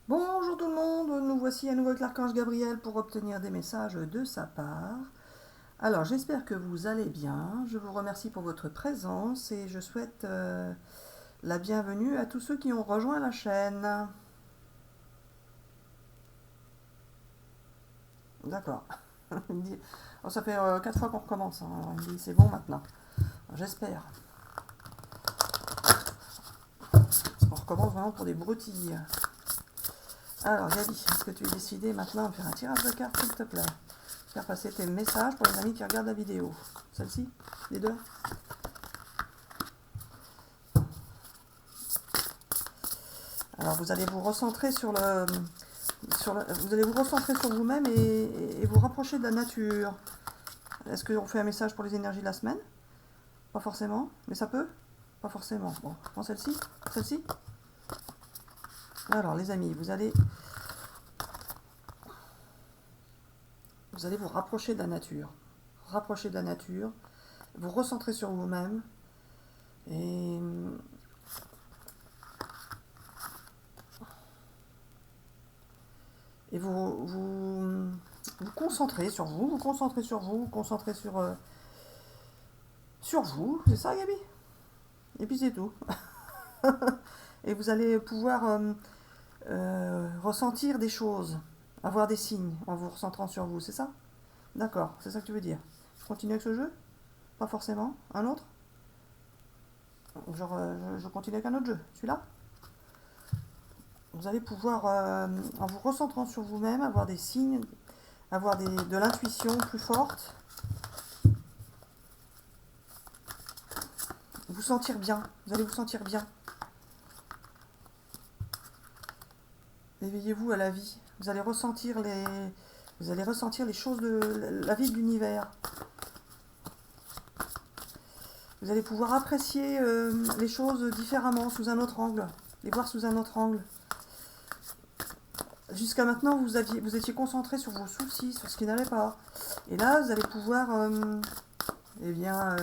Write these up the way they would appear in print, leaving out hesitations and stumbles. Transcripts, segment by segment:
Bonjour tout le monde, nous voici à nouveau avec l'Archange Gabriel pour obtenir des messages de sa part. Alors j'espère que vous allez bien, je vous remercie pour votre présence et je souhaite la bienvenue à tous ceux qui ont rejoint la chaîne. D'accord. Oh, ça fait 4 fois qu'on recommence, hein. Alors, il me dit c'est bon maintenant. J'espère. On recommence vraiment pour des broutilles. Alors Gabi, est-ce que tu es décidé maintenant de faire un tirage de cartes s'il te plaît? Faire passer tes messages pour les amis qui regardent la vidéo. Celle-ci? Les deux? Alors vous allez vous recentrer vous allez vous recentrer sur vous-même et vous rapprocher de la nature. Est-ce qu'on fait un message pour les énergies de la semaine? Pas forcément, mais ça peut? Pas forcément. Bon, je prends celle-ci. Celle-ci? Alors les amis, vous allez vous rapprocher de la nature. Rapprocher de la nature, vous recentrer sur vous-même et vous concentrer sur vous, vous concentrer sur vous, vous concentrer sur vous, c'est ça Gabi? Et puis c'est tout. Et vous allez pouvoir ressentir des choses, avoir des signes en vous recentrant sur vous, c'est ça? D'accord, c'est ça que tu veux dire. Continue avec ce jeu? Pas forcément. Un autre? Genre, je continue avec un autre jeu. Celui-là? Vous allez pouvoir, en vous recentrant sur vous-même, avoir des signes, avoir de l'intuition plus forte, vous sentir bien. Vous allez vous sentir bien. Éveillez-vous à la vie. Vous allez ressentir les choses de la vie de l'univers. Vous allez pouvoir apprécier les choses différemment, sous un autre angle, les voir sous un autre angle. Jusqu'à maintenant, vous étiez concentré sur vos soucis, sur ce qui n'allait pas. Et là, vous allez pouvoir, eh bien,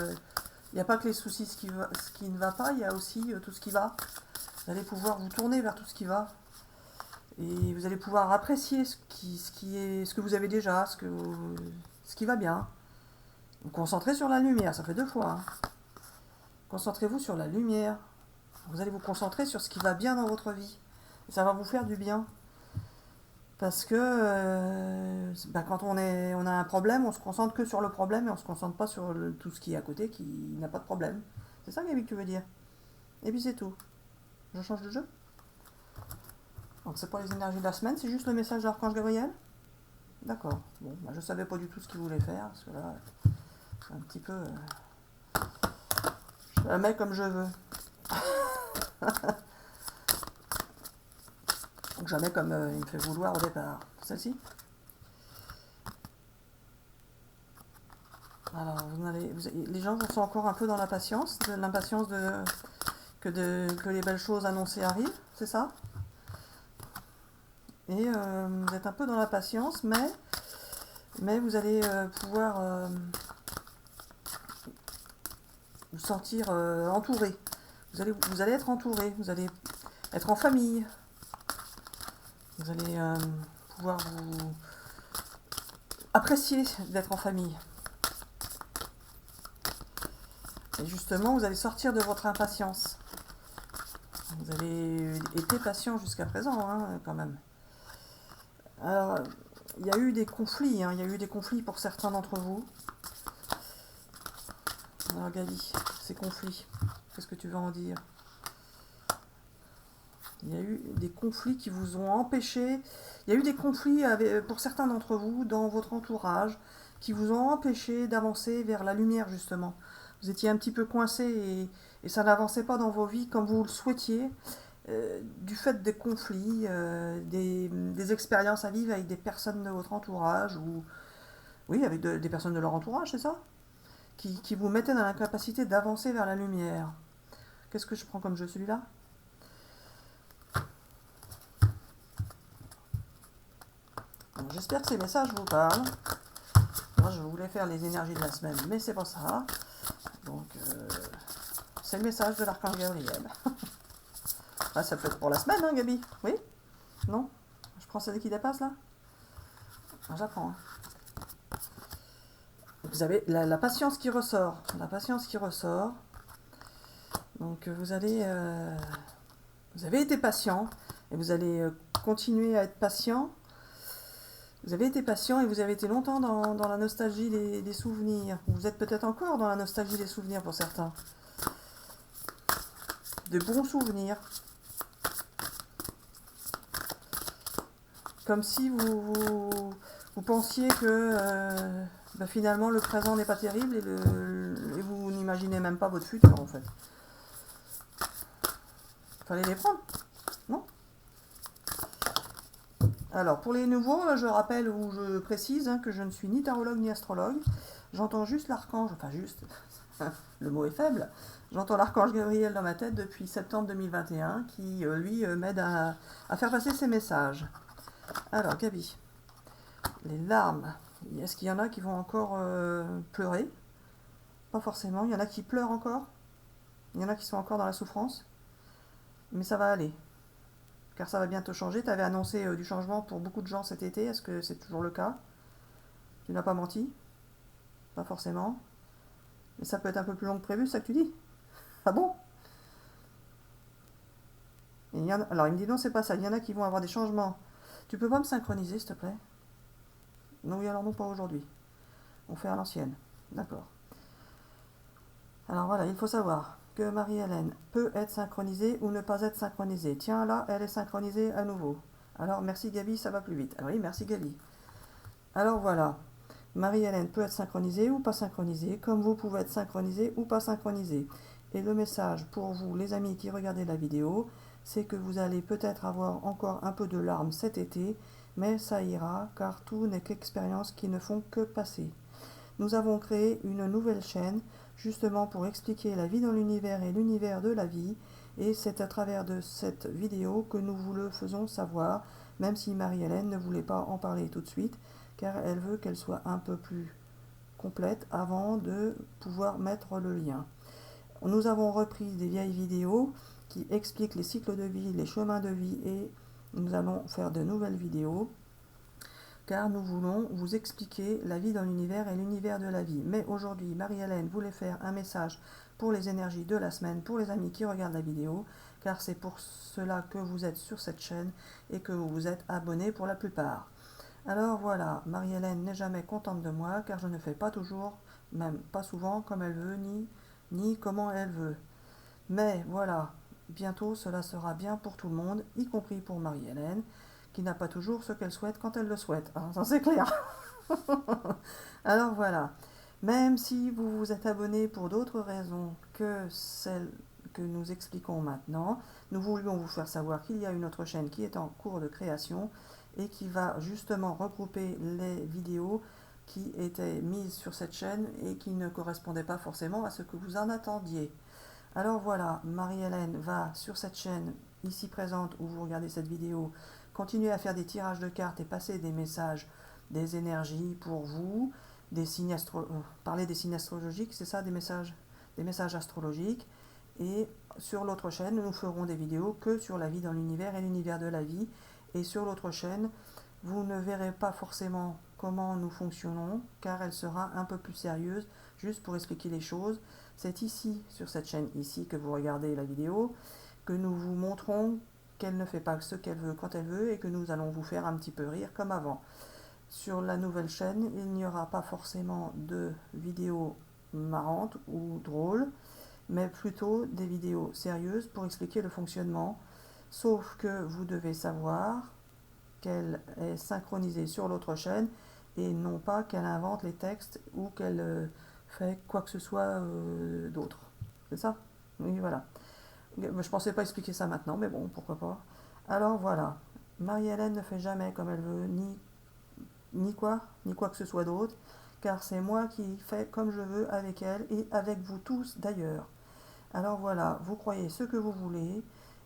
il n'y a pas que les soucis, ce qui ne va pas, il y a aussi tout ce qui va. Vous allez pouvoir vous tourner vers tout ce qui va. Et vous allez pouvoir apprécier ce que vous avez déjà, ce qui va bien. Vous concentrez sur la lumière, ça fait 2 fois. Hein. Concentrez-vous sur la lumière. Vous allez vous concentrer sur ce qui va bien dans votre vie. Et ça va vous faire du bien. Parce que quand on a un problème, on se concentre que sur le problème et on se concentre pas sur tout ce qui est à côté qui n'a pas de problème. C'est ça, Gabi, que tu veux dire. Et puis c'est tout. Je change de jeu. Donc c'est pas les énergies de la semaine, c'est juste le message de l'Archange Gabriel. D'accord. Bon, je savais pas du tout ce qu'il voulait faire, parce que là, c'est un petit peu... je la mets comme je veux. Donc jamais comme il me fait vouloir au départ. Celle-ci. Alors, les gens sont encore un peu dans l'impatience, que les belles choses annoncées arrivent, c'est ça? Et vous êtes un peu dans l'impatience, mais vous allez pouvoir vous sentir entouré. Vous allez être entouré, vous allez être en famille. Vous allez pouvoir vous apprécier d'être en famille. Et justement, vous allez sortir de votre impatience. Vous avez été patient jusqu'à présent, hein, quand même. Alors, il y a eu des conflits, hein, il y a eu des conflits pour certains d'entre vous. Alors, Gabi, ces conflits, qu'est-ce que tu veux en dire? Il y a eu des conflits qui vous ont empêché. Il y a eu des conflits pour certains d'entre vous dans votre entourage qui vous ont empêché d'avancer vers la lumière, justement. Vous étiez un petit peu coincé et ça n'avançait pas dans vos vies comme vous le souhaitiez, du fait des conflits, des expériences à vivre avec des personnes de votre entourage, ou oui, avec des personnes de leur entourage, c'est ça, qui vous mettaient dans l'incapacité d'avancer vers la lumière. Qu'est-ce que je prends comme jeu, celui-là? Bon, j'espère que ces messages vous parlent. Moi, je voulais faire les énergies de la semaine, mais c'est pas ça. Donc, c'est le message de l'Archange Gabriel. Ah, ça peut être pour la semaine, hein, Gabi? Oui? Non? Je prends celle qui dépasse là? Ah, j'apprends. Hein. Vous avez la patience qui ressort. La patience qui ressort. Donc vous avez été patient et vous allez continuer à être patient. Vous avez été patient et vous avez été longtemps dans la nostalgie des souvenirs. Vous êtes peut-être encore dans la nostalgie des souvenirs pour certains. De bons souvenirs. Comme si vous pensiez que finalement le présent n'est pas terrible et vous n'imaginez même pas votre futur en fait. Fallait les prendre, non? Alors pour les nouveaux, je rappelle ou je précise que je ne suis ni tarologue ni astrologue. J'entends juste l'archange, enfin juste, le mot est faible. J'entends l'archange Gabriel dans ma tête depuis septembre 2021 qui lui m'aide à faire passer ses messages. Alors Gabi, les larmes, est-ce qu'il y en a qui vont encore pleurer? Pas forcément, il y en a qui pleurent encore, il y en a qui sont encore dans la souffrance, mais ça va aller, car ça va bientôt changer. Tu avais annoncé du changement pour beaucoup de gens cet été, est-ce que c'est toujours le cas? Tu n'as pas menti? Pas forcément, mais ça peut être un peu plus long que prévu, c'est ça que tu dis? Ah bon? Et alors il me dit non, c'est pas ça, il y en a qui vont avoir des changements. Tu peux pas me synchroniser s'il te plaît? Non, oui, alors non, pas aujourd'hui. On fait à l'ancienne. D'accord. Alors voilà, il faut savoir que Marie-Hélène peut être synchronisée ou ne pas être synchronisée. Tiens, là, elle est synchronisée à nouveau. Alors, merci Gabi, ça va plus vite. Ah oui, merci Gabi. Alors voilà, Marie-Hélène peut être synchronisée ou pas synchronisée, comme vous pouvez être synchronisée ou pas synchronisée. Et le message pour vous, les amis qui regardez la vidéo, c'est que vous allez peut-être avoir encore un peu de larmes cet été, mais ça ira, car tout n'est qu'expériences qui ne font que passer. Nous avons créé une nouvelle chaîne, justement pour expliquer la vie dans l'univers et l'univers de la vie, et c'est à travers de cette vidéo que nous vous le faisons savoir, même si Marie-Hélène ne voulait pas en parler tout de suite, car elle veut qu'elle soit un peu plus complète avant de pouvoir mettre le lien. Nous avons repris des vieilles vidéos qui expliquent les cycles de vie, les chemins de vie, et nous allons faire de nouvelles vidéos car nous voulons vous expliquer la vie dans l'univers et l'univers de la vie. Mais aujourd'hui, Marie-Hélène voulait faire un message pour les énergies de la semaine, pour les amis qui regardent la vidéo, car c'est pour cela que vous êtes sur cette chaîne et que vous vous êtes abonnés pour la plupart. Alors voilà, Marie-Hélène n'est jamais contente de moi, car je ne fais pas toujours, même pas souvent, comme elle veut, ni comment elle veut. Mais voilà, bientôt cela sera bien pour tout le monde, y compris pour Marie-Hélène, qui n'a pas toujours ce qu'elle souhaite quand elle le souhaite. Hein, ça c'est clair. Alors voilà, même si vous vous êtes abonné pour d'autres raisons que celles que nous expliquons maintenant, nous voulions vous faire savoir qu'il y a une autre chaîne qui est en cours de création et qui va justement regrouper les vidéos qui étaient mises sur cette chaîne et qui ne correspondaient pas forcément à ce que vous en attendiez. Alors voilà, Marie-Hélène va sur cette chaîne ici présente où vous regardez cette vidéo continuer à faire des tirages de cartes et passer des messages, des énergies pour vous, des signes parler des signes astrologiques, c'est ça, des messages astrologiques. Et sur l'autre chaîne, nous ferons des vidéos que sur la vie dans l'univers et l'univers de la vie. Et sur l'autre chaîne, vous ne verrez pas forcément comment nous fonctionnons, car elle sera un peu plus sérieuse, juste pour expliquer les choses. C'est ici, sur cette chaîne ici, que vous regardez la vidéo, que nous vous montrons qu'elle ne fait pas ce qu'elle veut quand elle veut et que nous allons vous faire un petit peu rire comme avant. Sur la nouvelle chaîne, il n'y aura pas forcément de vidéos marrantes ou drôles, mais plutôt des vidéos sérieuses pour expliquer le fonctionnement, sauf que vous devez savoir qu'elle est synchronisée sur l'autre chaîne et non pas qu'elle invente les textes ou qu'elle fait quoi que ce soit d'autre. C'est ça? Oui, voilà. Je pensais pas expliquer ça maintenant, mais bon, pourquoi pas. Alors voilà, Marie-Hélène ne fait jamais comme elle veut, ni quoi que ce soit d'autre, car c'est moi qui fais comme je veux avec elle et avec vous tous d'ailleurs. Alors voilà, vous croyez ce que vous voulez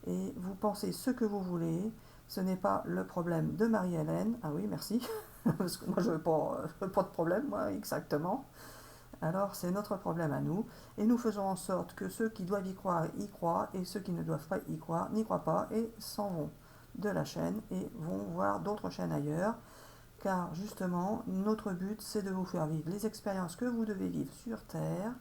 et vous pensez ce que vous voulez. Ce n'est pas le problème de Marie-Hélène. Ah oui, merci. Parce que moi, je veux pas de problème, moi, exactement. Alors, c'est notre problème à nous. Et nous faisons en sorte que ceux qui doivent y croire, y croient. Et ceux qui ne doivent pas y croire, n'y croient pas et s'en vont. de la chaîne et vont voir d'autres chaînes ailleurs, car justement, notre but, c'est de vous faire vivre les expériences que vous devez vivre sur Terre,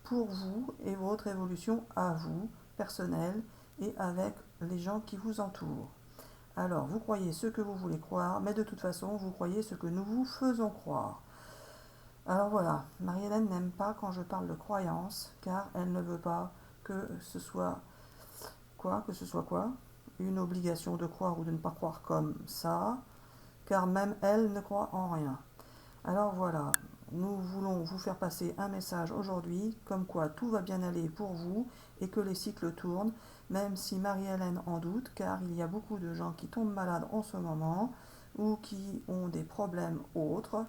pour vous et votre évolution à vous, personnelle, et avec les gens qui vous entourent. Alors, vous croyez ce que vous voulez croire, mais de toute façon, vous croyez ce que nous vous faisons croire. Alors voilà, Marie-Hélène n'aime pas quand je parle de croyance, car elle ne veut pas que ce soit quoi, une obligation de croire ou de ne pas croire comme ça, car même elle ne croit en rien. Alors voilà, nous voulons vous faire passer un message aujourd'hui, comme quoi tout va bien aller pour vous et que les cycles tournent, même si Marie-Hélène en doute, car il y a beaucoup de gens qui tombent malades en ce moment, ou qui ont des problèmes autres,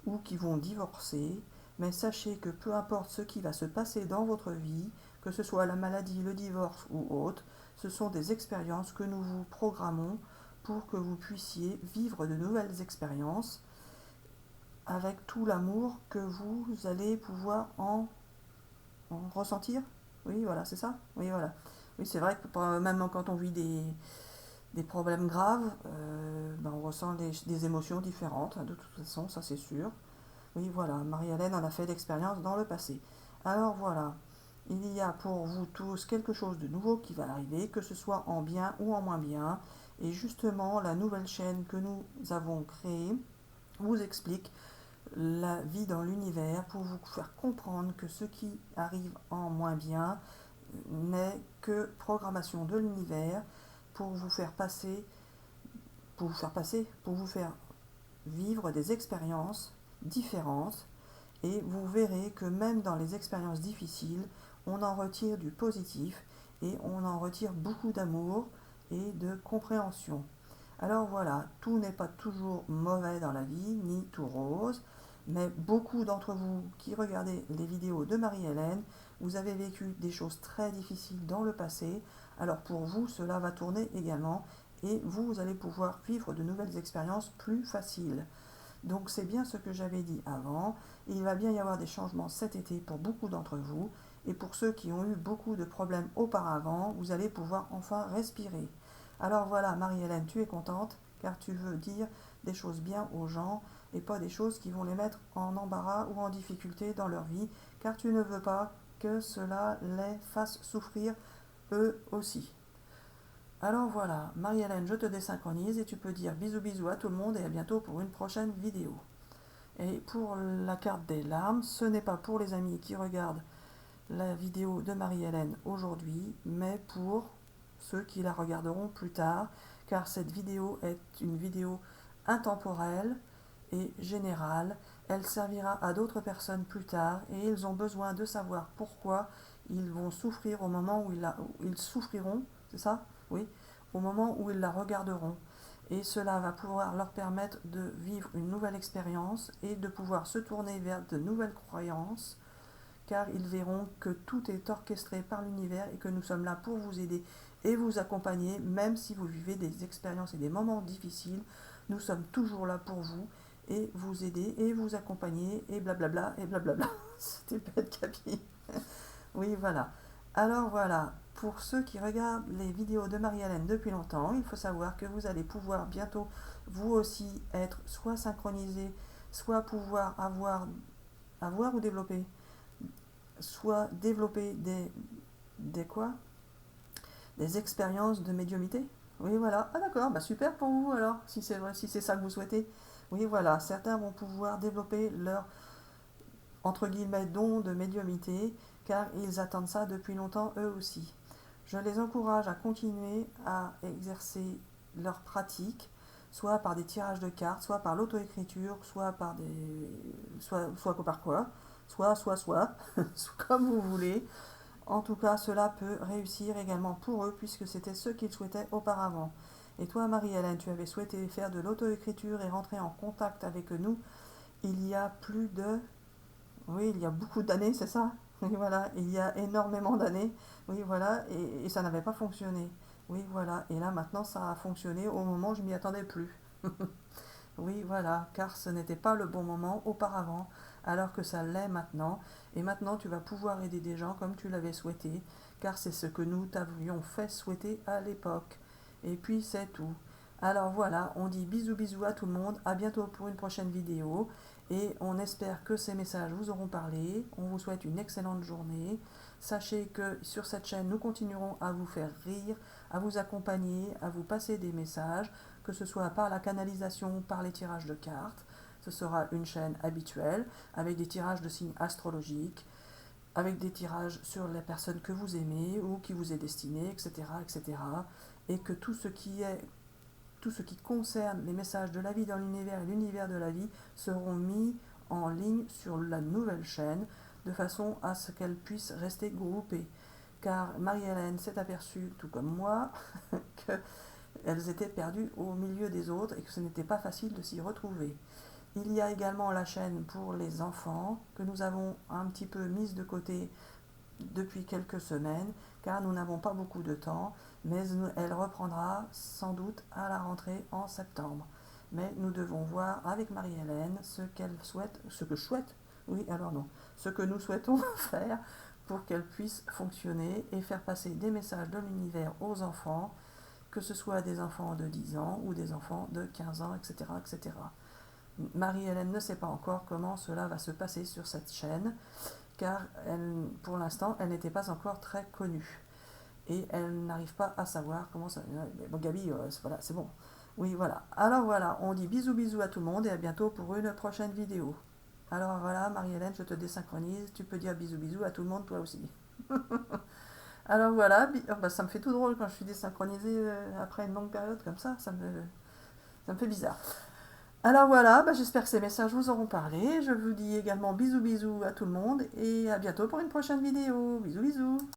ou qui vont divorcer. Mais sachez que peu importe ce qui va se passer dans votre vie, que ce soit la maladie, le divorce ou autre, ce sont des expériences que nous vous programmons pour que vous puissiez vivre de nouvelles expériences avec tout l'amour que vous allez pouvoir en ressentir. Oui, voilà, c'est ça. Oui, voilà. Oui, c'est vrai que même quand on vit des problèmes graves, on ressent des émotions différentes, de toute façon, ça c'est sûr. Oui, voilà, Marie-Hélène en a fait l'expérience dans le passé. Alors voilà, il y a pour vous tous quelque chose de nouveau qui va arriver, que ce soit en bien ou en moins bien. Et justement, la nouvelle chaîne que nous avons créée vous explique la vie dans l'univers pour vous faire comprendre que ce qui arrive en moins bien n'est que programmation de l'univers pour vous faire passer, pour vous faire vivre des expériences différentes. Et vous verrez que même dans les expériences difficiles, on en retire du positif et on en retire beaucoup d'amour et de compréhension. Alors voilà, tout n'est pas toujours mauvais dans la vie, ni tout rose, mais beaucoup d'entre vous qui regardez les vidéos de Marie-Hélène, vous avez vécu des choses très difficiles dans le passé, alors pour vous, cela va tourner également, et vous allez pouvoir vivre de nouvelles expériences plus faciles. Donc c'est bien ce que j'avais dit avant, il va bien y avoir des changements cet été pour beaucoup d'entre vous, et pour ceux qui ont eu beaucoup de problèmes auparavant, vous allez pouvoir enfin respirer. Alors voilà, Marie-Hélène, tu es contente, car tu veux dire des choses bien aux gens, et pas des choses qui vont les mettre en embarras ou en difficulté dans leur vie, car tu ne veux pas que cela les fasse souffrir eux aussi. Alors voilà, Marie-Hélène, je te désynchronise et tu peux dire bisous bisous à tout le monde et à bientôt pour une prochaine vidéo. Et pour la carte des larmes, ce n'est pas pour les amis qui regardent la vidéo de Marie-Hélène aujourd'hui, mais pour ceux qui la regarderont plus tard, car cette vidéo est une vidéo intemporelle et générale. Elle servira à d'autres personnes plus tard et ils ont besoin de savoir pourquoi ils vont souffrir au moment où ils souffriront, c'est ça? Oui, au moment où ils la regarderont. Et cela va pouvoir leur permettre de vivre une nouvelle expérience et de pouvoir se tourner vers de nouvelles croyances, car ils verront que tout est orchestré par l'univers et que nous sommes là pour vous aider et vous accompagner, même si vous vivez des expériences et des moments difficiles. Nous sommes toujours là pour vous et vous aider et vous accompagner et blablabla et blablabla. C'était pas de capi. Oui, voilà. Alors voilà, pour ceux qui regardent les vidéos de Marie-Hélène depuis longtemps, il faut savoir que vous allez pouvoir bientôt vous aussi être soit synchronisé, soit pouvoir avoir ou développer, soit développer des quoi? Des expériences de médiumnité. Oui, voilà. Ah d'accord, bah super pour vous alors, si c'est vrai, si c'est ça que vous souhaitez. Oui, voilà, certains vont pouvoir développer leur entre guillemets don de médiumité, car ils attendent ça depuis longtemps eux aussi. Je les encourage à continuer à exercer leur pratique, soit par des tirages de cartes, soit par l'auto-écriture, soit par soit par quoi, soit, comme vous voulez. En tout cas, cela peut réussir également pour eux, puisque c'était ce qu'ils souhaitaient auparavant. Et toi, Marie-Hélène, tu avais souhaité faire de l'auto-écriture et rentrer en contact avec nous il y a plus de oui, il y a beaucoup d'années, c'est ça? Oui, voilà, il y a énormément d'années. Oui, voilà, et ça n'avait pas fonctionné. Oui, voilà, et là maintenant ça a fonctionné au moment où je m'y attendais plus. Oui, voilà, car ce n'était pas le bon moment auparavant, alors que ça l'est maintenant. Et maintenant tu vas pouvoir aider des gens comme tu l'avais souhaité, car c'est ce que nous t'avions fait souhaiter à l'époque. Et puis c'est tout. Alors voilà, on dit bisous bisous à tout le monde, à bientôt pour une prochaine vidéo. Et on espère que ces messages vous auront parlé. On vous souhaite une excellente journée. Sachez que sur cette chaîne, nous continuerons à vous faire rire, à vous accompagner, à vous passer des messages, que ce soit par la canalisation ou par les tirages de cartes. Ce sera une chaîne habituelle, avec des tirages de signes astrologiques, avec des tirages sur les personnes que vous aimez ou qui vous est destiné, etc., etc. Et que tout ce qui concerne les messages de la vie dans l'univers et l'univers de la vie seront mis en ligne sur la nouvelle chaîne, de façon à ce qu'elles puissent rester groupées. Car Marie-Hélène s'est aperçue, tout comme moi, qu'elles étaient perdues au milieu des autres et que ce n'était pas facile de s'y retrouver. Il y a également la chaîne pour les enfants, que nous avons un petit peu mise de côté depuis quelques semaines, car nous n'avons pas beaucoup de temps, mais elle reprendra sans doute à la rentrée en septembre. Mais nous devons voir avec Marie-Hélène ce qu'elle souhaite, ce que nous souhaitons faire pour qu'elle puisse fonctionner et faire passer des messages de l'univers aux enfants, que ce soit des enfants de 10 ans ou des enfants de 15 ans, etc., etc. Marie-Hélène ne sait pas encore comment cela va se passer sur cette chaîne, car pour l'instant, elle n'était pas encore très connue. Et elle n'arrive pas à savoir comment ça... Bon, Gabi, voilà, c'est bon. Oui, voilà. Alors voilà, on dit bisous bisous à tout le monde et à bientôt pour une prochaine vidéo. Alors voilà, Marie-Hélène, je te désynchronise. Tu peux dire bisous bisous à tout le monde, toi aussi. Alors voilà, ça me fait tout drôle quand je suis désynchronisée après une longue période comme ça me fait bizarre. Alors voilà, j'espère que ces messages vous auront parlé. Je vous dis également bisous bisous à tout le monde et à bientôt pour une prochaine vidéo. Bisous bisous.